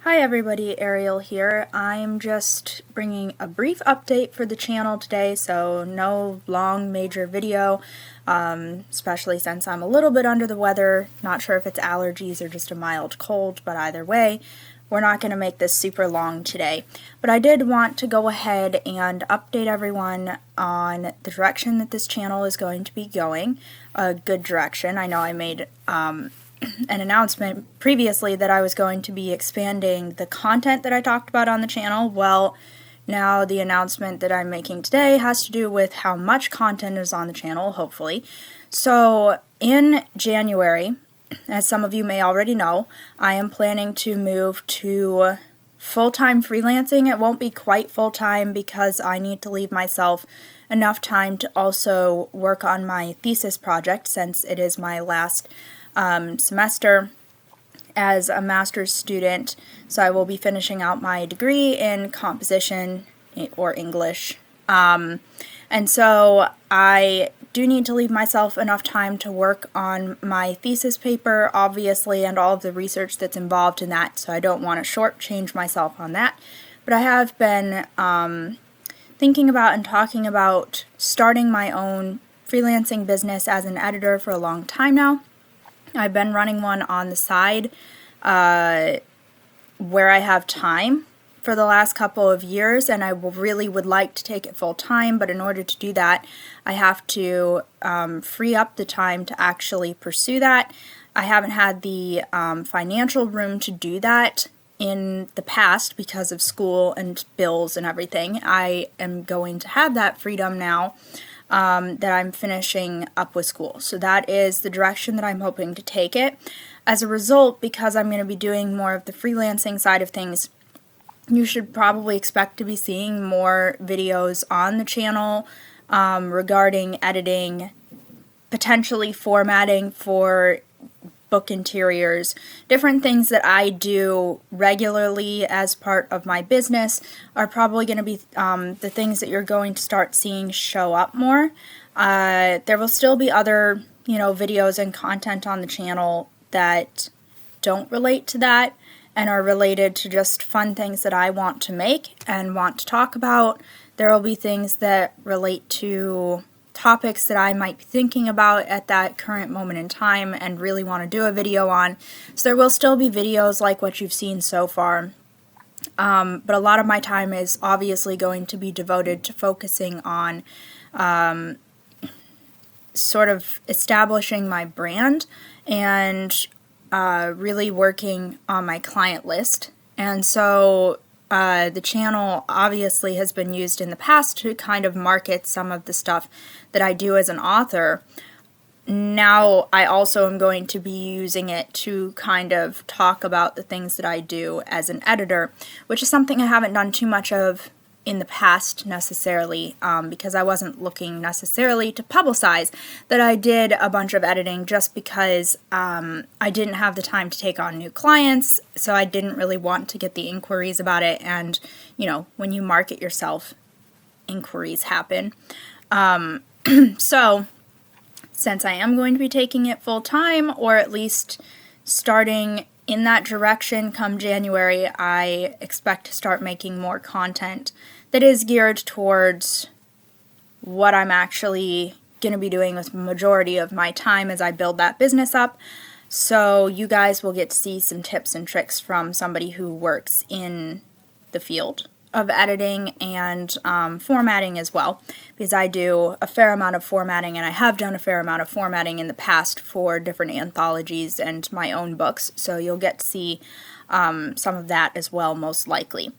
Hi everybody, Ariel here. I'm just bringing a brief update for the channel today, so no long major video, especially since I'm a little bit under the weather. Not sure if it's allergies or just a mild cold, but either way, we're not going to make this super long today. But I did want to go ahead and update everyone on the direction that this channel is going to be going. A good direction. I know I made an announcement previously that I was going to be expanding the content that I talked about on the channel. Well, now the announcement that I'm making today has to do with how much content is on the channel, hopefully. So in January, as some of you may already know, I am planning to move to full-time freelancing. It won't be quite full-time because I need to leave myself enough time to also work on my thesis project since it is my last semester as a master's student, so I will be finishing out my degree in composition or English. And so I do need to leave myself enough time to work on my thesis paper, obviously, and all of the research that's involved in that, so I don't want to shortchange myself on that. But I have been thinking about and talking about starting my own freelancing business as an editor for a long time now. I've been running one on the side where I have time for the last couple of years, and I really would like to take it full time, but in order to do that, I have to free up the time to actually pursue that. I haven't had the financial room to do that in the past because of school and bills and everything. I am going to have that freedom now that I'm finishing up with school. So that is the direction that I'm hoping to take it. As a result, because I'm going to be doing more of the freelancing side of things, you should probably expect to be seeing more videos on the channel regarding editing, potentially formatting for book interiors. Different things that I do regularly as part of my business are probably going to be the things that you're going to start seeing show up more. There will still be other, videos and content on the channel that don't relate to that and are related to just fun things that I want to make and want to talk about. There will be things that relate to topics that I might be thinking about at that current moment in time and really want to do a video on. So there will still be videos like what you've seen so far. But a lot of my time is obviously going to be devoted to focusing on sort of establishing my brand and really working on my client list. And so the channel obviously has been used in the past to kind of market some of the stuff that I do as an author. Now I also am going to be using it to kind of talk about the things that I do as an editor, which is something I haven't done too much of in the past necessarily, because I wasn't looking necessarily to publicize that I did a bunch of editing just because I didn't have the time to take on new clients, so I didn't really want to get the inquiries about it, and when you market yourself, inquiries happen. So since I am going to be taking it full time, or at least starting in that direction come January, I expect to start making more content that is geared towards what I'm actually going to be doing with the majority of my time as I build that business up. So you guys will get to see some tips and tricks from somebody who works in the field of editing and formatting as well, because I do a fair amount of formatting, and I have done a fair amount of formatting in the past for different anthologies and my own books, so you'll get to see some of that as well, most likely.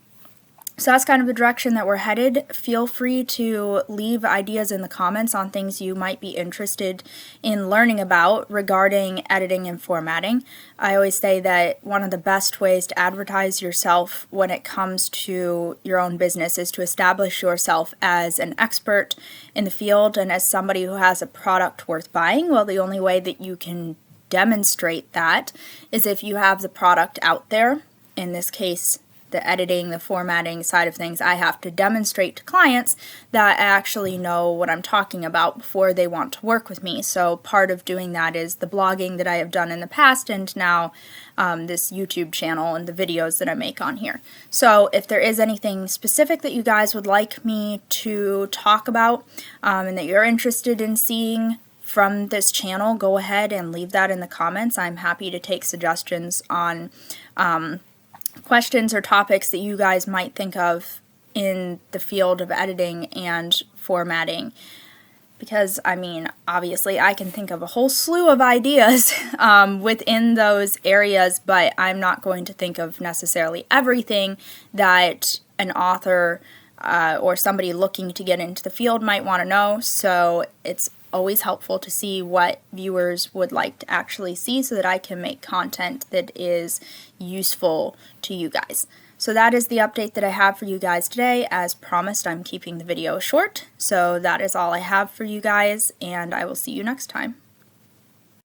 So that's kind of the direction that we're headed. Feel free to leave ideas in the comments on things you might be interested in learning about regarding editing and formatting. I always say that one of the best ways to advertise yourself when it comes to your own business is to establish yourself as an expert in the field and as somebody who has a product worth buying. Well, the only way that you can demonstrate that is if you have the product out there, in this case the editing, the formatting side of things, I have to demonstrate to clients that I actually know what I'm talking about before they want to work with me. So part of doing that is the blogging that I have done in the past, and now this YouTube channel and the videos that I make on here. So if there is anything specific that you guys would like me to talk about and that you're interested in seeing from this channel, go ahead and leave that in the comments. I'm happy to take suggestions on questions or topics that you guys might think of in the field of editing and formatting. Because, I mean, obviously I can think of a whole slew of ideas within those areas, but I'm not going to think of necessarily everything that an author or somebody looking to get into the field might want to know. So it's always helpful to see what viewers would like to actually see so that I can make content that is useful to you guys. So that is the update that I have for you guys today. As promised, I'm keeping the video short. So that is all I have for you guys, and I will see you next time.